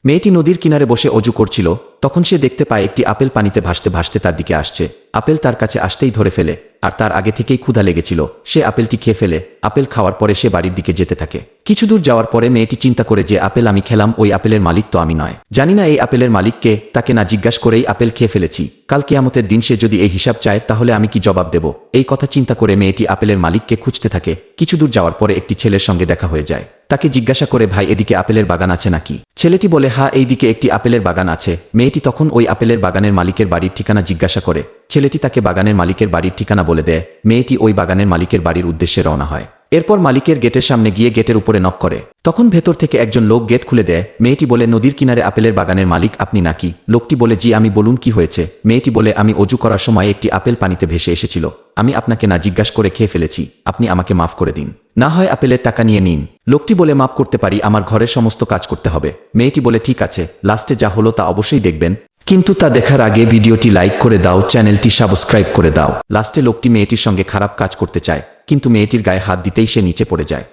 মেয়েটি নদীর কিনারে বসে অজু করছিল, তখন সে দেখতে পায় একটি আপেল পানিতে ভাসতে ভাসতে তার দিকে আসছে। আপেল তার কাছে আসতেই ধরে ফেলে, আর তার আগে থেকেই ক্ষুধা লেগেছিল। সে আপেলটি খেয়ে ফেলে। আপেল খাওয়ার পরে সে বাড়ির দিকে যেতে থাকে। কিছু দূর যাওয়ার পরে মেয়েটি চিন্তা করে যে আপেল আমি খেলাম, ওই আপেলের মালিক তো আমি নয়। জানি না এই আপেলের মালিক কে, তাকে না জিজ্ঞাসা করেই আপেল খেয়ে ফেলেছি। কাল কিয়ামতের দিন সে যদি এই হিসাব চায় তাহলে আমি কি জবাব দেব? এই কথা চিন্তা করে মেয়েটি আপেলের মালিককে খুঁজতে থাকে। কিছু দূর যাওয়ার পরে একটি ছেলের সঙ্গে দেখা হয়ে যায়। তাকে জিজ্ঞাসা করে, ভাই এদিকে আপেলের বাগান আছে নাকি? ছেলেটি বলে, হ্যাঁ এই দিকে একটি আপেলের বাগান আছে। মেয়েটি তখন ওই আপেলের বাগানের মালিকের বাড়ির ঠিকানা জিজ্ঞাসা করে। ছেলেটি তাকে বাগানের মালিকের বাড়ির ঠিকানা বলে দেয়। মেয়েটি ওই বাগানের মালিকের বাড়ির উদ্দেশ্যে রওনা হয়। এরপর মালিকের গেটের সামনে গিয়ে গেটের উপরে নক করে। তখন ভেতর থেকে একজন লোক গেট খুলে দেয়। মেয়েটি বলে, নদীর কিনারে আপেলের বাগানের মালিক আপনি নাকি? লোকটি বলে, জি আমি, বলুন কি হয়েছে? মেয়েটি বলে, আমি অজু করার সময় একটি আপেল পানিতে ভেসে এসেছিল। আমি আপনাকে না জিজ্ঞাসা করে খেয়ে ফেলেছি। আপনি আমাকে মাফ করে দিন, না হয় আপেলের টাকা নিয়ে নিন। লোকটি বলে, মাফ করতে পারি, আমার ঘরের সমস্ত কাজ করতে হবে। মেয়েটি বলে, ঠিক আছে, লাস্টে যা হলো তা অবশ্যই দেখবেন, কিন্তু তা দেখার আগে ভিডিওটি লাইক করে দাও, চ্যানেলটি সাবস্ক্রাইব করে দাও। লাস্টে লোকটি মেয়েটির সঙ্গে খারাপ কাজ করতে চায়, কিন্তু মেয়েটির গায়ে হাত দিতেই সে নিচে পড়ে যায়।